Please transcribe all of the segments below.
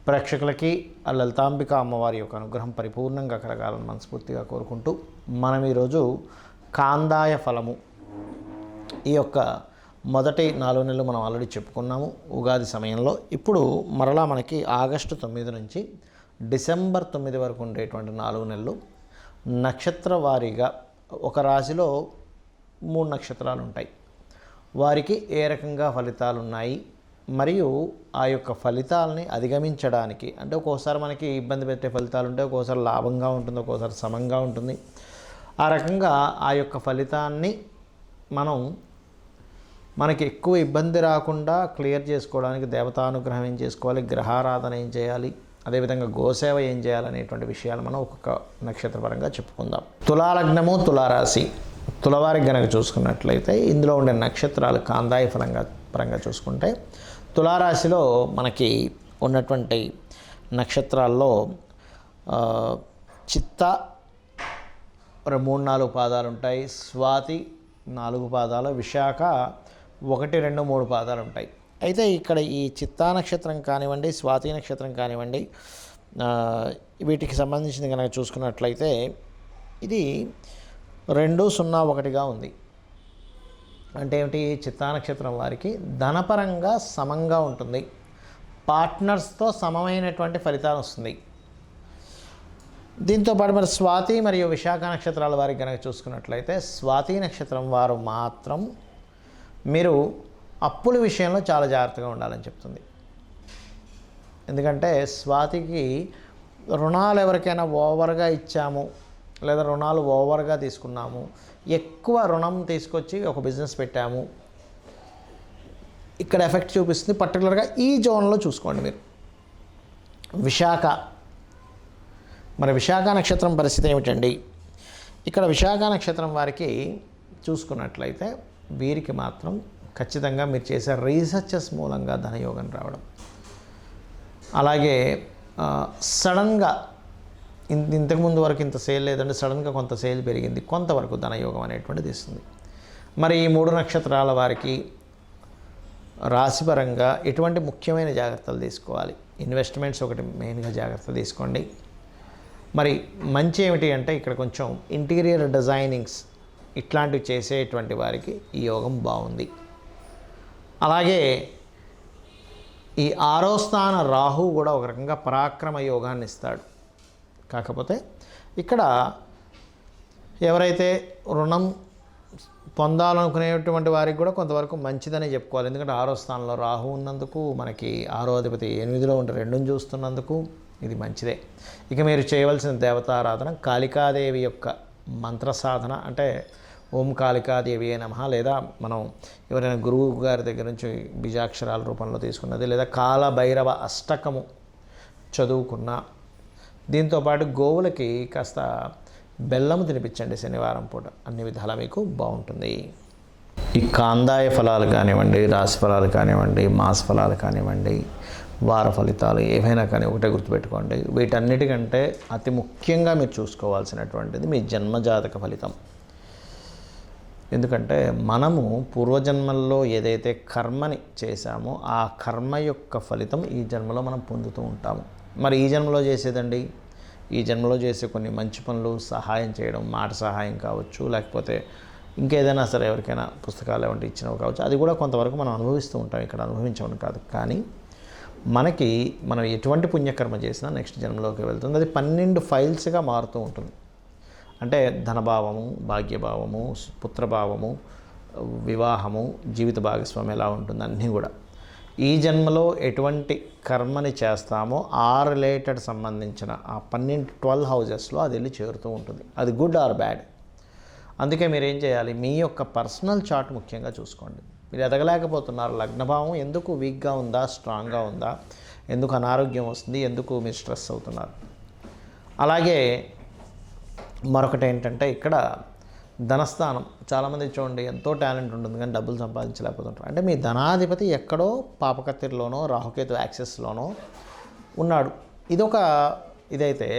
ప్రేక్షకులకి ఆ లలితాంబిక అమ్మవారి యొక్క అనుగ్రహం పరిపూర్ణంగా కలగాలని మనస్ఫూర్తిగా కోరుకుంటూ మనం ఈరోజు కాందాయ ఫలము ఈ యొక్క మొదటి 4 నెలలు మనం ఆల్రెడీ చెప్పుకున్నాము ఉగాది సమయంలో. ఇప్పుడు మరలా మనకి ఆగస్టు 9 నుంచి డిసెంబర్ 9 వరకు ఉండేటువంటి 4 నెలలు నక్షత్ర వారీగా ఒక రాశిలో 3 నక్షత్రాలు ఉంటాయి. వారికి ఏ రకంగా ఫలితాలు ఉన్నాయి మరియు ఆ యొక్క ఫలితాలని అధిగమించడానికి, అంటే ఒక్కోసారి మనకి ఇబ్బంది పెట్టే ఫలితాలు ఉంటాయి, ఒక్కోసారి లాభంగా ఉంటుంది, ఒక్కోసారి సమంగా ఉంటుంది. ఆ రకంగా ఆ యొక్క ఫలితాన్ని మనకి ఎక్కువ ఇబ్బంది రాకుండా క్లియర్ చేసుకోవడానికి దేవతానుగ్రహం ఏం చేసుకోవాలి, గ్రహారాధన ఏం చేయాలి, అదేవిధంగా గోసేవ ఏం చేయాలనేటువంటి విషయాలు మనం ఒక్కొక్క నక్షత్రపరంగా చెప్పుకుందాం. తులాలగ్నము తులారాశి తులవారికి గనక చూసుకున్నట్లయితే ఇందులో ఉండే నక్షత్రాలు కాందాయ పరంగా చూసుకుంటే తులారాశిలో మనకి ఉన్నటువంటి నక్షత్రాల్లో చిత్త 3-4 పాదాలు ఉంటాయి, స్వాతి 4 పాదాలు, విశాఖ 1, 2, 3 పాదాలు ఉంటాయి. అయితే ఇక్కడ ఈ చిత్తా నక్షత్రం కానివ్వండి, స్వాతి నక్షత్రం కానివ్వండి, వీటికి సంబంధించింది కనుక చూసుకున్నట్లయితే ఇది 2-0-1గా ఉంది. అంటే ఏమిటి? చిత్తా నక్షత్రం వారికి ధనపరంగా సమంగా ఉంటుంది, పార్ట్నర్స్తో సమమైనటువంటి ఫలితాలు వస్తుంది. దీంతోపాటు మరి స్వాతి మరియు విశాఖ నక్షత్రాల వారికి కనుక చూసుకున్నట్లయితే స్వాతి నక్షత్రం వారు మాత్రం మీరు అప్పుల విషయంలో చాలా జాగ్రత్తగా ఉండాలని చెప్తుంది. ఎందుకంటే స్వాతికి రుణాలు ఎవరికైనా ఓవర్గా ఇచ్చాము లేదా రుణాలు ఓవర్గా తీసుకున్నాము, ఎక్కువ రుణం తీసుకొచ్చి ఒక బిజినెస్ పెట్టాము, ఇక్కడ ఎఫెక్ట్ చూపిస్తుంది. పర్టికులర్గా ఈ జోన్లో చూసుకోండి మీరు. విశాఖ నక్షత్రం పరిస్థితి ఏమిటండి? ఇక్కడ విశాఖ నక్షత్రం వారికి చూసుకున్నట్లయితే వీరికి మాత్రం ఖచ్చితంగా మీరు చేసే రీసెర్చెస్ మూలంగా ధనయోగం రావడం, అలాగే సడన్గా ఇంతకుముందు వరకు ఇంత సేల్ లేదంటే సడన్గా కొంత సేల్ పెరిగింది, కొంతవరకు ధనయోగం అనేటువంటిది ఇస్తుంది. మరి ఈ 3 నక్షత్రాల వారికి రాశిపరంగా ఎటువంటి ముఖ్యమైన జాగ్రత్తలు తీసుకోవాలి? ఇన్వెస్ట్మెంట్స్ ఒకటి మెయిన్గా జాగ్రత్త తీసుకోండి. మరి మంచి ఏమిటి అంటే ఇక్కడ కొంచెం ఇంటీరియర్ డిజైనింగ్స్ ఇట్లాంటివి చేసేటువంటి వారికి ఈ యోగం బాగుంది. అలాగే ఈ 6వ స్థాన రాహు కూడా ఒక రకంగా పరాక్రమ యోగాన్ని ఇస్తాడు. కాకపోతే ఇక్కడ ఎవరైతే రుణం పొందాలనుకునేటువంటి వారికి కూడా కొంతవరకు మంచిదని చెప్పుకోవాలి. ఎందుకంటే 6వ స్థానంలో రాహు ఉన్నందుకు, మనకి 6వ అధిపతి 8లో ఉంటే 2ని చూస్తున్నందుకు ఇది మంచిదే. ఇక మీరు చేయవలసిన దేవతారాధన కాళికాదేవి యొక్క మంత్ర సాధన, అంటే ఓం కాళికాదేవి నమః, లేదా మనం ఎవరైనా గురువు గారి దగ్గర నుంచి బీజాక్షరాల రూపంలో తీసుకున్నది, లేదా కాలభైరవ అష్టకము చదువుకున్న. దీంతోపాటు గోవులకి కాస్త బెల్లము తినిపించండి శనివారం పూట, అన్ని విధాలా మీకు బాగుంటుంది. ఈ కాందాయ ఫలాలు కానివ్వండి, రాశి ఫలాలు కానివ్వండి, మాస ఫలాలు కానివ్వండి, వార ఫలితాలు ఏవైనా కానీ ఒకటే గుర్తుపెట్టుకోండి, వీటన్నిటికంటే అతి ముఖ్యంగా మీరు చూసుకోవాల్సినటువంటిది మీ జన్మజాతక ఫలితం. ఎందుకంటే మనము పూర్వజన్మల్లో ఏదైతే కర్మని చేశామో ఆ కర్మ యొక్క ఫలితం ఈ జన్మలో మనం పొందుతూ ఉంటాము. మరి ఈ జన్మలో చేసేదండి, ఈ జన్మలో చేసే కొన్ని మంచి పనులు, సహాయం చేయడం, మాట సహాయం కావచ్చు, లేకపోతే ఇంకేదైనా సరే ఎవరికైనా పుస్తకాలు ఏమంటే ఇచ్చినవి కావచ్చు, అది కూడా కొంతవరకు మనం అనుభవిస్తూ ఉంటాం, ఇక్కడ అనుభవించడం కాదు. కానీ మనం ఎటువంటి పుణ్యకర్మ చేసినా నెక్స్ట్ జన్మలోకి వెళ్తుంది. అది 12 ఫైల్స్గా మారుతూ ఉంటుంది. అంటే ధనభావము, భాగ్యభావము, పుత్రభావము, వివాహము, జీవిత భాగస్వామి ఎలా ఉంటుంది అన్నీ కూడా ఈ జన్మలో ఎటువంటి కర్మని చేస్తామో ఆ రిలేటెడ్ సంబంధించిన ఆ 12 హౌజెస్లో అది వెళ్ళి చేరుతూ ఉంటుంది. అది గుడ్ ఆర్ బ్యాడ్. అందుకే మీరు ఏం చేయాలి, మీ యొక్క పర్సనల్ చార్ట్ ముఖ్యంగా చూసుకోండి. మీరు ఎదగలేకపోతున్నారు, లగ్నభావం ఎందుకు వీక్గా ఉందా, స్ట్రాంగ్గా ఉందా, ఎందుకు అనారోగ్యం వస్తుంది, ఎందుకు మీరు స్ట్రెస్ అవుతున్నారు. అలాగే మరొకటి ఏంటంటే ఇక్కడ ధనస్థానం, చాలామంది చూడండి ఎంతో టాలెంట్ ఉంటుంది కానీ డబ్బులు సంపాదించలేకపోతుంటారు. అంటే మీ ధనాధిపతి ఎక్కడో పాపకత్తిరిలోనో రాహుకేతు యాక్సెస్లోనో ఉన్నాడు. ఇదైతే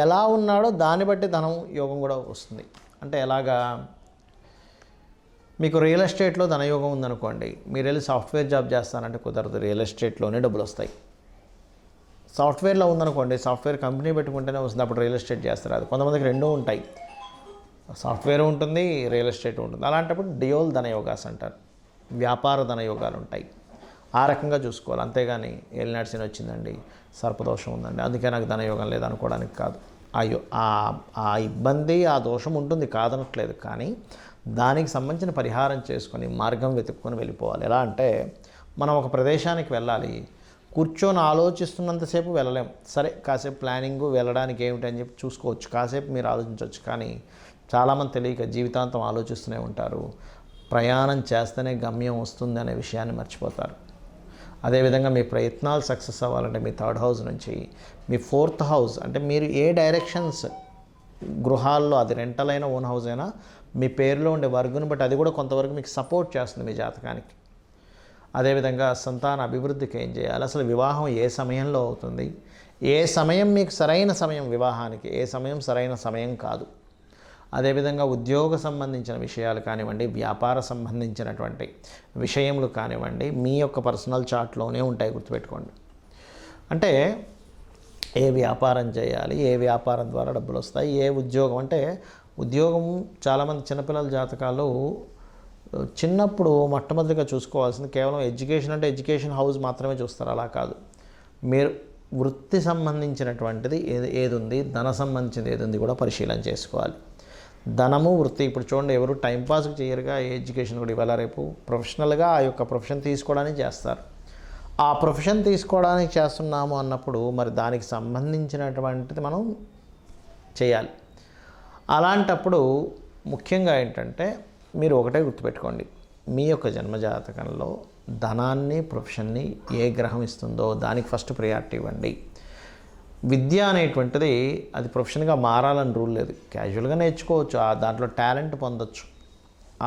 ఎలా ఉన్నాడో దాన్ని బట్టి ధనం యోగం కూడా వస్తుంది. అంటే ఎలాగా, మీకు రియల్ ఎస్టేట్లో ధనయోగం ఉందనుకోండి, మీరు వెళ్ళి సాఫ్ట్వేర్ జాబ్ చేస్తానంటే కుదరదు, రియల్ ఎస్టేట్లోనే డబ్బులు వస్తాయి. సాఫ్ట్వేర్లో ఉందనుకోండి, సాఫ్ట్వేర్ కంపెనీ పెట్టుకుంటేనే వస్తుంది, అప్పుడు రియల్ ఎస్టేట్ చేస్తారు. అది కొంతమందికి రెండూ ఉంటాయి, సాఫ్ట్వేర్ ఉంటుంది, రియల్ ఎస్టేట్ ఉంటుంది. అలాంటప్పుడు డియోల్ ధనయోగాస్ అంటారు, వ్యాపార ధనయోగాలు ఉంటాయి. ఆ రకంగా చూసుకోవాలి. అంతేగాని ఏలినాడ్సిని వచ్చిందండి, సర్పదోషం ఉందండి, అందుకే నాకు ధనయోగం లేదనుకోవడానికి కాదు. అయ్యో ఆ ఇబ్బంది, ఆ దోషం ఉంటుంది, కాదనట్లేదు. కానీ దానికి సంబంధించిన పరిహారం చేసుకొని మార్గం వెతుక్కొని వెళ్ళిపోవాలి. ఎలా అంటే, మనం ఒక ప్రదేశానికి వెళ్ళాలి, కూర్చొని ఆలోచిస్తున్నంతసేపు వెళ్ళలేం. సరే, కాసేపు ప్లానింగు వెళ్ళడానికి ఏమిటి అని చెప్పి చూసుకోవచ్చు, కాసేపు మీరు ఆలోచించవచ్చు. కానీ చాలామంది తెలియక జీవితాంతం ఆలోచిస్తూనే ఉంటారు. ప్రయాణం చేస్తేనే గమ్యం వస్తుంది అనే విషయాన్ని మర్చిపోతారు. అదేవిధంగా మీ ప్రయత్నాలు సక్సెస్ అవ్వాలంటే మీ 3rd హౌస్ నుంచి మీ 4th హౌస్, అంటే మీరు ఏ డైరెక్షన్స్ గృహాల్లో, అది రెంటల్ అయినా ఓన్ హౌస్ అయినా, మీ పేరులో ఉండే వర్గుని బట్టి అది కూడా కొంతవరకు మీకు సపోర్ట్ చేస్తుంది మీ జాతకానికి. అదేవిధంగా సంతాన అభివృద్ధికి ఏం చేయాలి, అసలు వివాహం ఏ సమయంలో అవుతుంది, ఏ సమయం మీకు సరైన సమయం వివాహానికి, ఏ సమయం సరైన సమయం కాదు. అదేవిధంగా ఉద్యోగ సంబంధించిన విషయాలు కానివ్వండి, వ్యాపార సంబంధించినటువంటి విషయములు కానివ్వండి, మీ యొక్క పర్సనల్ చార్ట్లోనే ఉంటాయి, గుర్తుపెట్టుకోండి. అంటే ఏ వ్యాపారం చేయాలి, ఏ వ్యాపారం ద్వారా డబ్బులు వస్తాయి, ఏ ఉద్యోగం, అంటే ఉద్యోగం చాలామంది చిన్నపిల్లల జాతకాలు చిన్నప్పుడు మొట్టమొదటిగా చూసుకోవాల్సింది కేవలం ఎడ్యుకేషన్, అంటే ఎడ్యుకేషన్ హౌస్ మాత్రమే చూస్తారు. అలా కాదు, మీరు వృత్తి సంబంధించినటువంటిది ఏది ఉంది, ధన సంబంధించింది ఏది ఉంది కూడా పరిశీలన చేసుకోవాలి. ధనము, వృత్తి, ఇప్పుడు చూడండి, ఎవరు టైంపాస్కి చేయరుగా ఎడ్యుకేషన్ కూడా ఇవాళ రేపు ప్రొఫెషనల్గా ఆ యొక్క ప్రొఫెషన్ తీసుకోవడానికి చేస్తారు. ఆ ప్రొఫెషన్ తీసుకోవడానికి చేస్తున్నాము అన్నప్పుడు మరి దానికి సంబంధించినటువంటిది మనం చేయాలి. అలాంటప్పుడు ముఖ్యంగా ఏంటంటే, మీరు ఒకటే గుర్తుపెట్టుకోండి, మీ యొక్క జన్మజాతకంలో ధనాన్ని, ప్రొఫెషన్ని ఏ గ్రహం ఇస్తుందో దానికి ఫస్ట్ ప్రయారిటీ ఇవ్వండి. విద్య అనేటువంటిది అది ప్రొఫెషన్గా మారాలని రూల్ లేదు, క్యాజువల్గా నేర్చుకోవచ్చు, దాంట్లో టాలెంట్ పొందొచ్చు,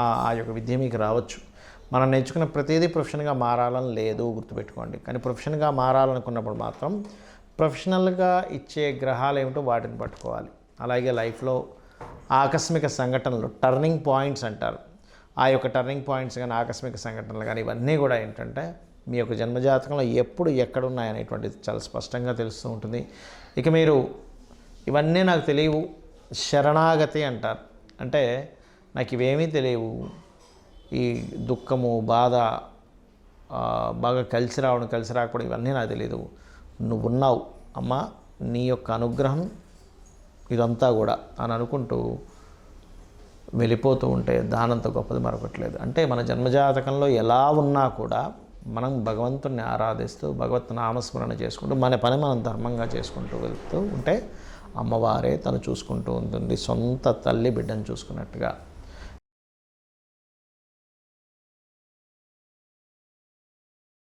ఆ యొక్క విద్య మీకు రావచ్చు. మనం నేర్చుకున్న ప్రతిదీ ప్రొఫెషన్గా మారాలని లేదు, గుర్తుపెట్టుకోండి. కానీ ప్రొఫెషన్గా మారాలనుకున్నప్పుడు మాత్రం ప్రొఫెషనల్గా ఇచ్చే గ్రహాలు ఏమిటో వాటిని పట్టుకోవాలి. అలాగే లైఫ్లో ఆకస్మిక సంఘటనలు, టర్నింగ్ పాయింట్స్ అంటారు, ఆ యొక్క టర్నింగ్ పాయింట్స్ కానీ, ఆకస్మిక సంఘటనలు కానీ, ఇవన్నీ కూడా ఏంటంటే మీ యొక్క జన్మజాతకంలో ఎప్పుడు ఎక్కడున్నాయనేటువంటిది చాలా స్పష్టంగా తెలుస్తూ ఉంటుంది. ఇక మీరు ఇవన్నీ నాకు తెలియవు, శరణాగతి అంటారు, అంటే నాకు ఇవేమీ తెలియవు, ఈ దుఃఖము, బాధ, బాగా కలిసి రావడం, కలిసి రాకపోవడం, ఇవన్నీ నాకు తెలియదు, నువ్వు ఉన్నావు అమ్మ, నీ యొక్క అనుగ్రహం ఇదంతా కూడా అని అనుకుంటూ వెళ్ళిపోతూ ఉంటే దానంత గొప్పది మరొకట్లేదు. అంటే మన జన్మజాతకంలో ఎలా ఉన్నా కూడా మనం భగవంతుని ఆరాధిస్తూ, భగవత్ నామస్మరణ చేసుకుంటూ, మన పని మనం ధర్మంగా చేసుకుంటూ వెళ్తూ ఉంటే అమ్మవారే తను చూసుకుంటూ ఉంటుంది, సొంత తల్లి బిడ్డను చూసుకున్నట్టుగా.